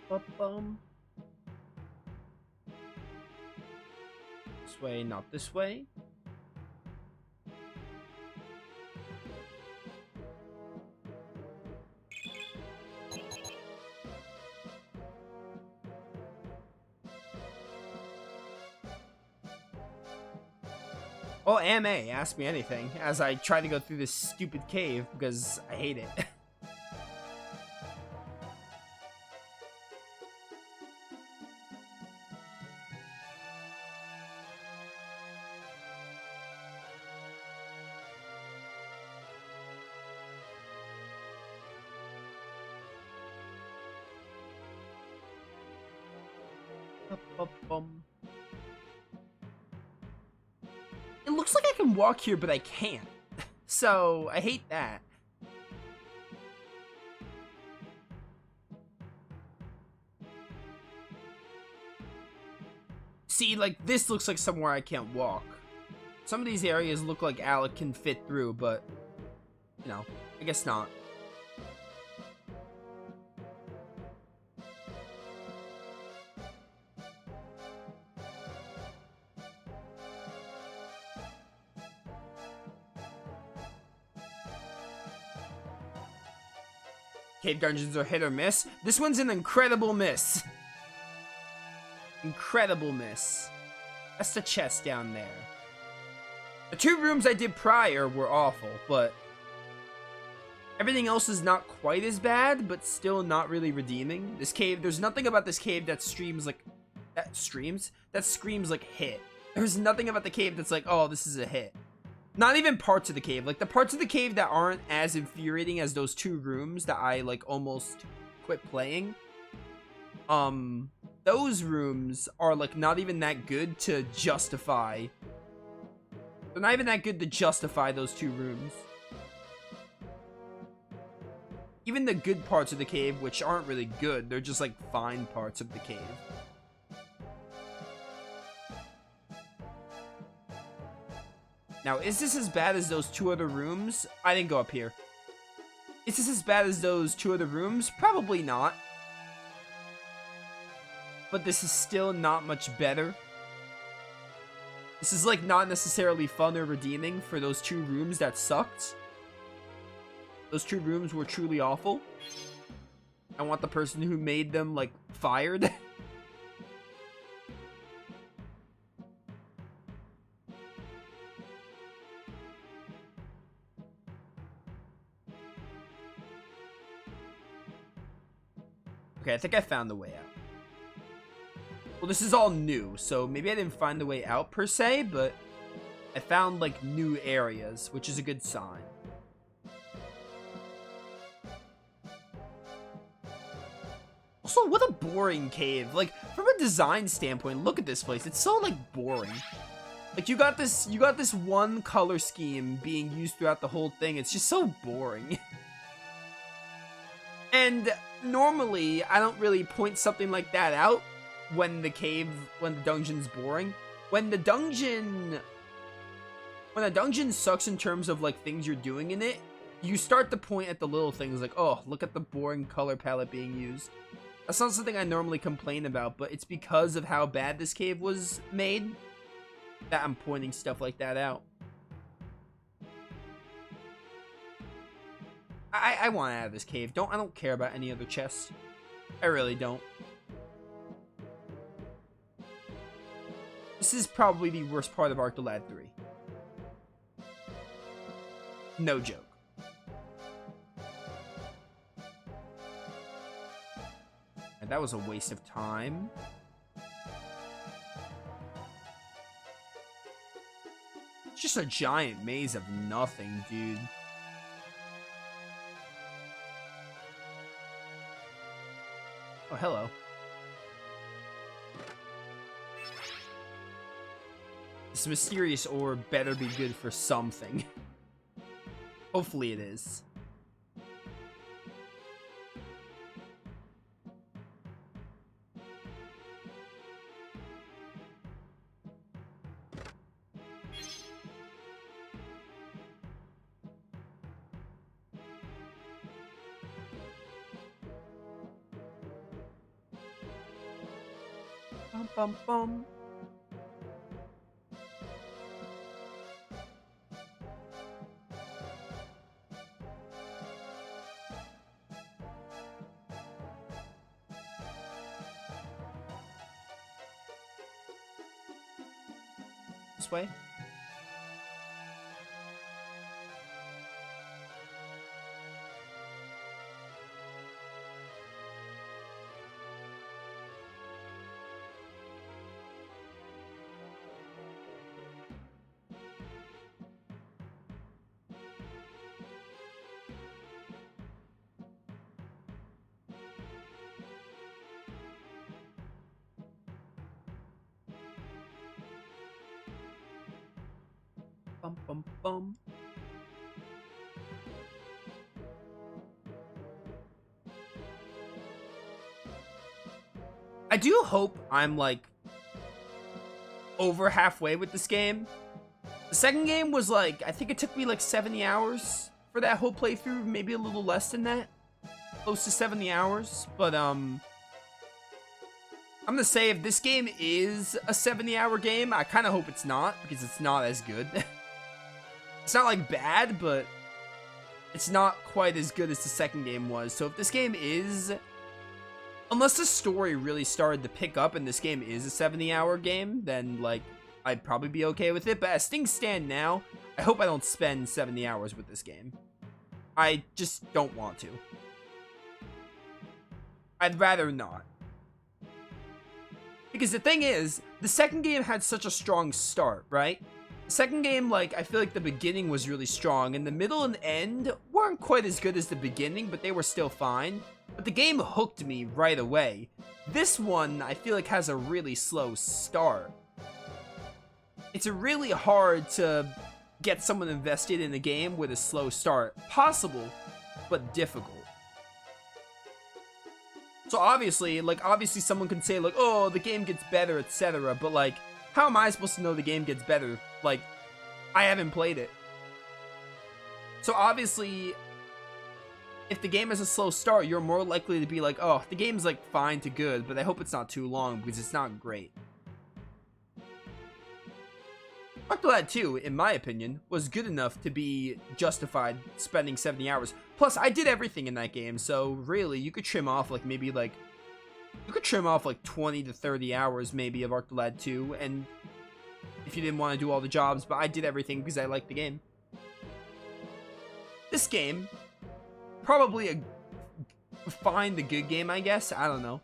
Ba-bum. This way, not this way. Oh, A, ask me anything as I try to go through this stupid cave because I hate it. Ba-bum. It looks like I can walk here, but I can't. So, I hate that. See, like, this looks like somewhere I can't walk. Some of these areas look like Alec can fit through, but, you know, I guess not. Cave dungeons are hit or miss. This one's an incredible miss. Incredible miss. That's the chest down there. The 2 rooms I did prior were awful, but everything else is not quite as bad, but still not really redeeming. This cave, there's nothing about this cave that screams like hit. There's nothing about the cave that's like, oh, this is a hit. Not even parts of the cave. Like, the parts of the cave that aren't as infuriating as those 2 rooms that I, like, almost quit playing. Those rooms are, like, not even that good to justify. They're not even that good to justify those 2 rooms. Even the good parts of the cave, which aren't really good, they're just, like, fine parts of the cave. Now, is this as bad as those 2 other rooms? I didn't go up here. Is this as bad as those 2 other rooms? Probably not. But this is still not much better. This is, like, not necessarily fun or redeeming for those 2 rooms that sucked. Those 2 rooms were truly awful. I want the person who made them, like, fired. Okay, I think I found the way out. Well, this is all new, so maybe I didn't find the way out per se, but I found, like, new areas, which is a good sign. Also, what a boring cave. Like, from a design standpoint, look at this place. It's so, like, boring. Like, you got this one color scheme being used throughout the whole thing. It's just so boring. And normally, I don't really point something like that out when the dungeon's boring. When the dungeon sucks in terms of, like, things you're doing in it, you start to point at the little things like, oh, look at the boring color palette being used. That's not something I normally complain about, but it's because of how bad this cave was made that I'm pointing stuff like that out. I want out of this cave. I don't care about any other chests. I really don't. This is probably the worst part of Arctolad 3. No joke. And that was a waste of time. It's just a giant maze of nothing, dude. Oh, hello. This mysterious orb better be good for something. Hopefully it is. bum, bum. This way. Bum, bum, bum. I do hope I'm like over halfway with this game. The second game was like, I think it took me like 70 hours for that whole playthrough, maybe a little less than that. Close to 70 hours, but I'm gonna say if this game is a 70-hour game, I kind of hope it's not, because it's not as good. It's not like bad, but it's not quite as good as the second game was. So if this game is, unless the story really started to pick up and this game is a 70-hour game, then like I'd probably be okay with it. But as things stand now, I hope I don't spend 70 hours with this game. I just don't want to. I'd rather not. Because the thing is, the second game had such a strong start, right? The second game, like, I feel like the beginning was really strong, and the middle and end weren't quite as good as the beginning, but they were still fine. But the game hooked me right away. This one, I feel like, has a really slow start. It's really hard to get someone invested in a game with a slow start. Possible, but difficult. So obviously someone can say like, oh, the game gets better, etc. But like, how am I supposed to know the game gets better? Like, I haven't played it. So obviously, if the game has a slow start, you're more likely to be like, oh, the game's like fine to good, but I hope it's not too long because it's not great. Octolad 2, in my opinion, was good enough to be justified spending 70 hours. Plus, I did everything in that game, so really, you could trim off like maybe like, you could trim off like 20 to 30 hours maybe of Octolad 2, and if you didn't want to do all the jobs, but I did everything because I liked the game. This game, probably a fine to good game, I guess, I don't know.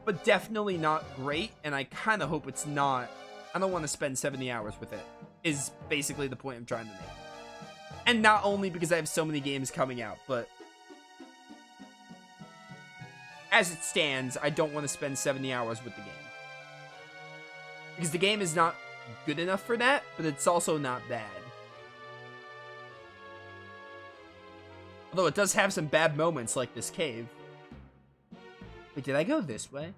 But definitely not great, and I kind of hope it's not. I don't want to spend 70 hours with it, is basically the point I'm trying to make. And not only because I have so many games coming out, but as it stands, I don't want to spend 70 hours with the game. Because the game is not good enough for that, but it's also not bad. Although it does have some bad moments like this cave. Wait, did I go this way?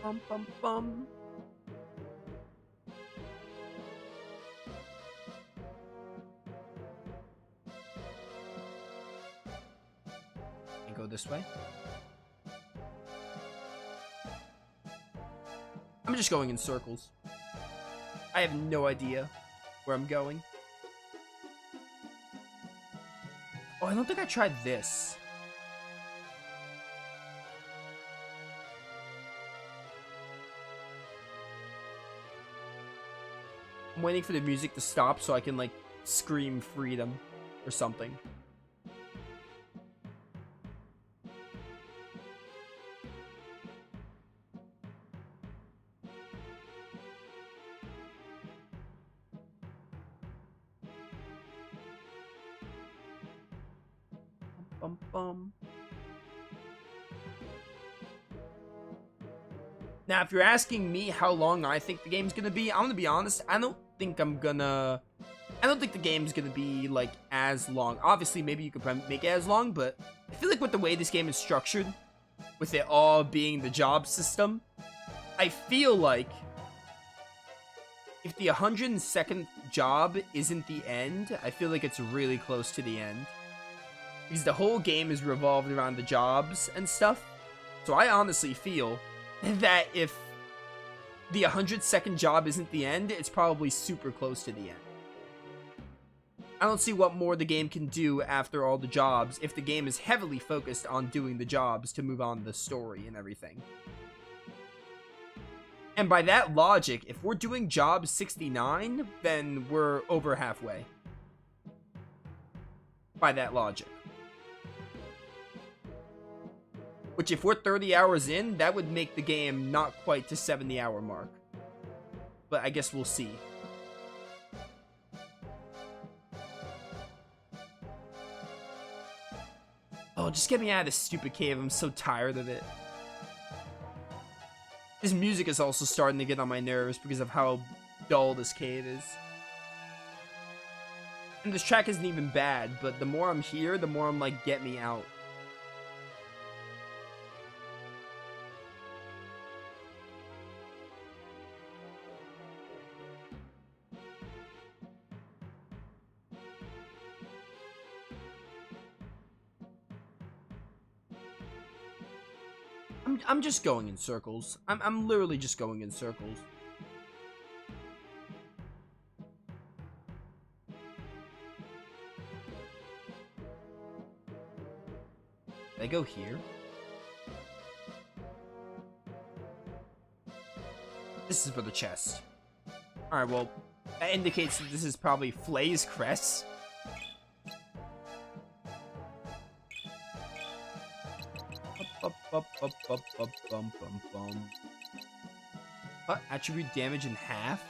Bum, bum, bum. And go this way. I'm just going in circles. I have no idea where I'm going. Oh, I don't think I tried this. I'm waiting for the music to stop so I can, like, scream freedom or something. Bum, bum. Now, if you're asking me how long I think the game's gonna be, I'm gonna be honest, I don't think the game's gonna be, like, as long. Obviously, maybe you could make it as long, but I feel like with the way this game is structured, with it all being the job system, I feel like if the 102nd job isn't the end, I feel like it's really close to the end. Because the whole game is revolved around the jobs and stuff. So I honestly feel that if the 102nd job isn't the end, it's probably super close to the end. I don't see what more the game can do after all the jobs if the game is heavily focused on doing the jobs to move on the story and everything. And by that logic, if we're doing job 69, then we're over halfway. By that logic. Which, if we're 30 hours in, that would make the game not quite to 70-hour mark. But I guess we'll see. Oh, just get me out of this stupid cave. I'm so tired of it. This music is also starting to get on my nerves because of how dull this cave is. And this track isn't even bad, but the more I'm here, the more I'm like, get me out. I'm just going in circles. I'm literally just going in circles. Did I go here? This is for the chest. Alright, well, that indicates that this is probably Flay's Crest. What? Attribute damage in half?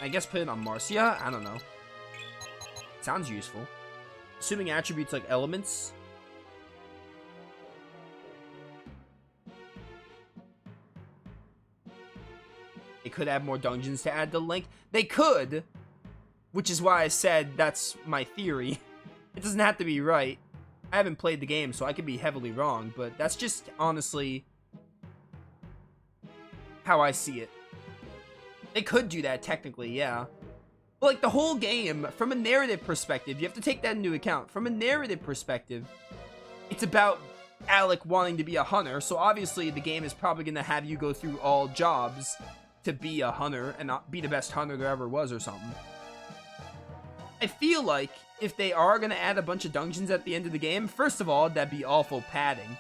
I guess put it on Marcia? I don't know. Sounds useful. Assuming attributes like elements. They could add more dungeons to add to Link. They could! Which is why I said that's my theory. It doesn't have to be right. I haven't played the game, so I could be heavily wrong, but that's just, honestly, how I see it. They could do that, technically, yeah. But, like, the whole game, from a narrative perspective, you have to take that into account. From a narrative perspective, it's about Alec wanting to be a hunter, so obviously the game is probably going to have you go through all jobs to be a hunter and not be the best hunter there ever was or something. I feel like if they are going to add a bunch of dungeons at the end of the game, first of all, that'd be awful padding.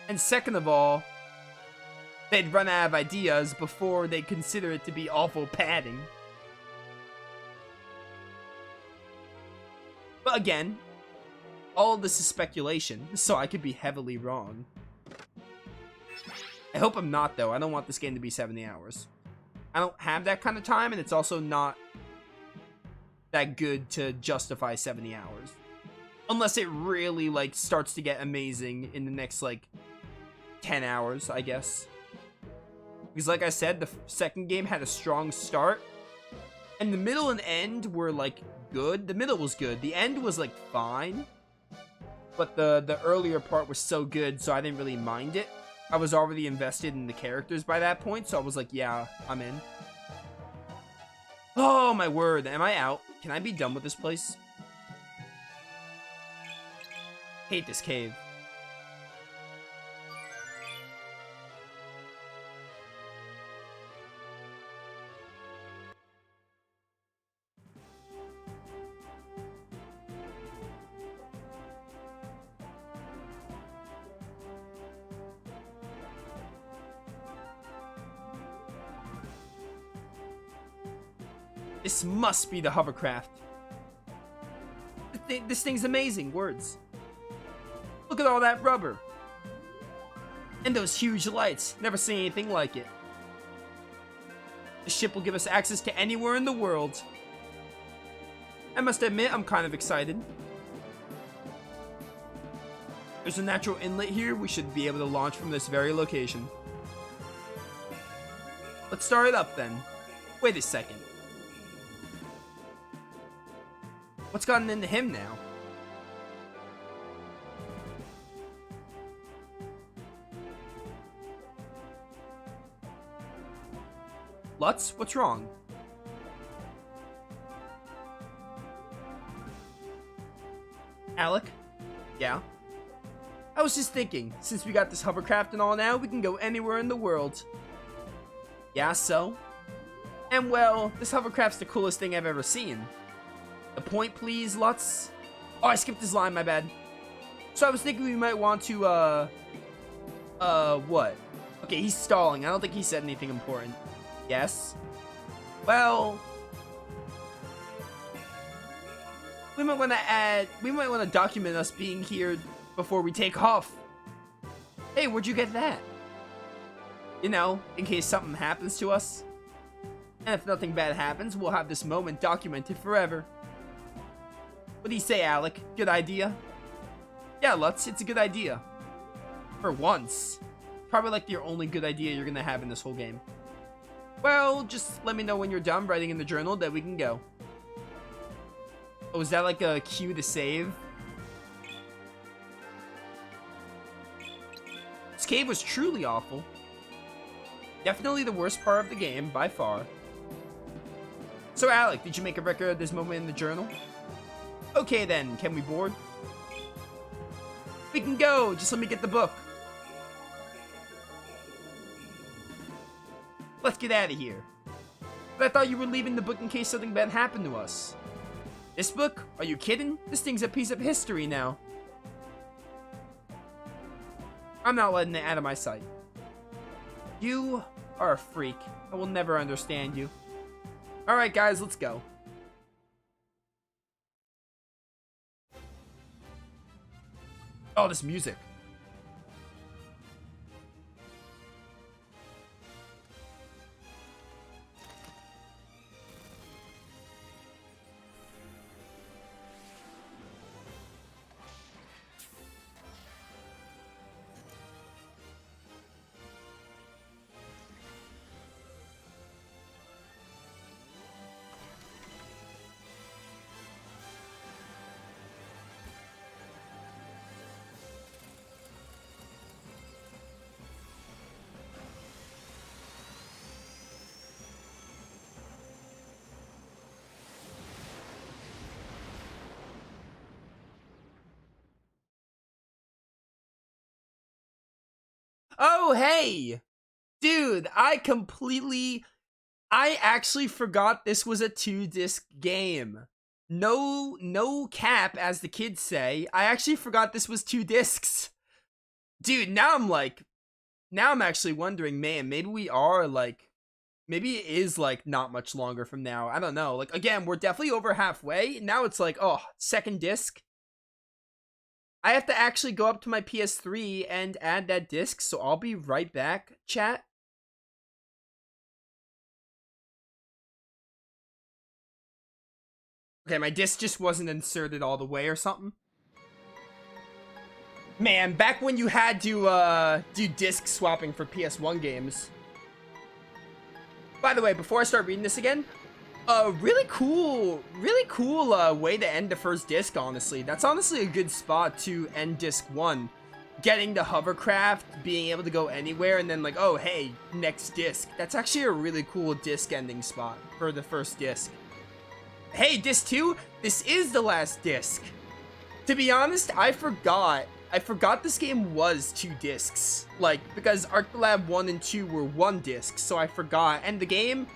And second of all, they'd run out of ideas before they consider it to be awful padding. But again, all of this is speculation, so I could be heavily wrong. I hope I'm not, though. I don't want this game to be 70 hours. I don't have that kind of time, and it's also not that good to justify 70 hours. Unless it really, like, starts to get amazing in the next, like, 10 hours, I guess. Because, like I said, the second game had a strong start. And the middle and end were, like, good. The middle was good. The end was, like, fine. But the earlier part was so good, so I didn't really mind it. I was already invested in the characters by that point, so I was like, yeah, I'm in. Oh, my word. Am I out? Can I be done with this place? Hate this cave. This must be the Hovercraft. This thing's amazing. Words. Look at all that rubber. And those huge lights. Never seen anything like it. The ship will give us access to anywhere in the world. I must admit, I'm kind of excited. There's a natural inlet here. We should be able to launch from this very location. Let's start it up then. Wait a second. What's gotten into him now? Lutz, what's wrong? Alec? Yeah? I was just thinking, since we got this hovercraft and all now, we can go anywhere in the world. Yeah, so? And well, this hovercraft's the coolest thing I've ever seen. The point, please, Lutz? Oh, I skipped his line, my bad. So I was thinking we might want to, what? Okay, he's stalling. I don't think he said anything important. Yes? Well, we might want to document us being here before we take off. Hey, where'd you get that? You know, in case something happens to us. And if nothing bad happens, we'll have this moment documented forever. What do you say, Alec? Good idea? Yeah, Lutz, it's a good idea. For once. Probably like your only good idea you're gonna have in this whole game. Well, just let me know when you're done writing in the journal that we can go. Oh, is that like a cue to save? This cave was truly awful. Definitely the worst part of the game, by far. So, Alec, did you make a record of this moment in the journal? Okay then, can we board? We can go, just let me get the book. Let's get out of here. But I thought you were leaving the book in case something bad happened to us. This book? Are you kidding? This thing's a piece of history now. I'm not letting it out of my sight. You are a freak. I will never understand you. Alright guys, let's go. Oh, this music. Oh, hey! Dude, I actually forgot this was a 2-disc game. No cap, as the kids say. I actually forgot this was 2 discs. Dude, now I'm actually wondering, man, maybe we are, like, maybe it is, like, not much longer from now. I don't know. Like, again, we're definitely over halfway. Now it's like, oh, 2nd disc. I have to actually go up to my PS3 and add that disc, so I'll be right back, chat. Okay, my disc just wasn't inserted all the way or something. Man, back when you had to do disc swapping for PS1 games. By the way, before I start reading this again, really cool way to end the first disc, honestly. That's honestly a good spot to end disc 1. Getting the hovercraft, being able to go anywhere, and then like, oh, hey, next disc. That's actually a really cool disc ending spot for the first disc. Hey, disc 2, this is the last disc. To be honest, I forgot this game was 2 discs. Like, because Arctolab 1 and 2 were 1 disc, so I forgot. And the game,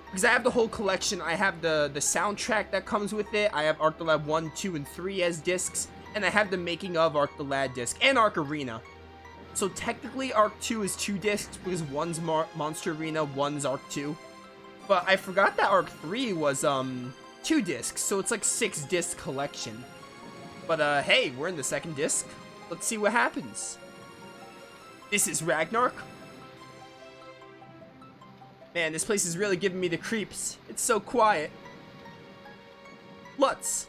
because I have the whole collection, I have the soundtrack that comes with it, I have Arctolab 1, 2, and 3 as discs, and I have the making of Arc the Lad disc, and Arc Arena. So technically Arc 2 is 2 discs, because one's Monster Arena, one's Arc 2. But I forgot that Arc 3 was, 2 discs, so it's like 6 disc collection. But hey, we're in the 2nd disc. Let's see what happens. This is Ragnarok. Man, this place is really giving me the creeps. It's so quiet. Lutz.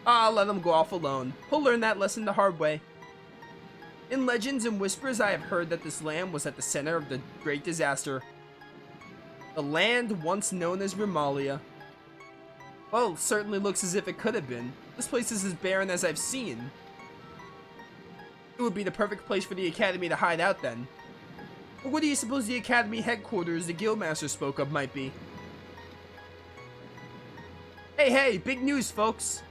Let him go off alone. He'll learn that lesson the hard way. In legends and whispers, I have heard that this land was at the center of the great disaster. The land once known as Rimalia. Well, certainly looks as if it could have been. This place is as barren as I've seen. It would be the perfect place for the Academy to hide out then. Or what do you suppose the Academy headquarters the Guildmaster spoke of might be? Hey, big news, folks!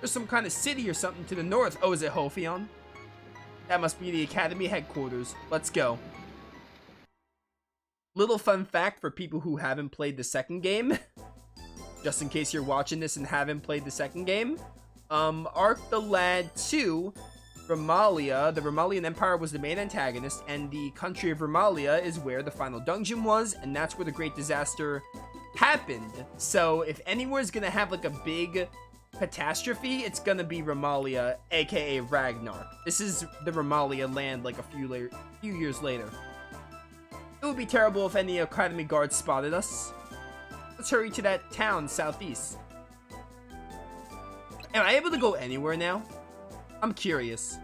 There's some kind of city or something to the north. Oh, is it Hophion? That must be the Academy headquarters. Let's go. Little fun fact for people who haven't played the second game. Just in case you're watching this and haven't played the second game. Arc the Lad 2, Ramalia, the Romalian Empire was the main antagonist, and the country of Romalia is where the final dungeon was, and that's where the Great Disaster happened. So if anyone's gonna have like a big catastrophe, it's gonna be Romalia, aka Ragnarok. This is the Romalia land like a few years later. It would be terrible if any Academy guards spotted us. Let's hurry to that town southeast. Am I able to go anywhere now? I'm curious.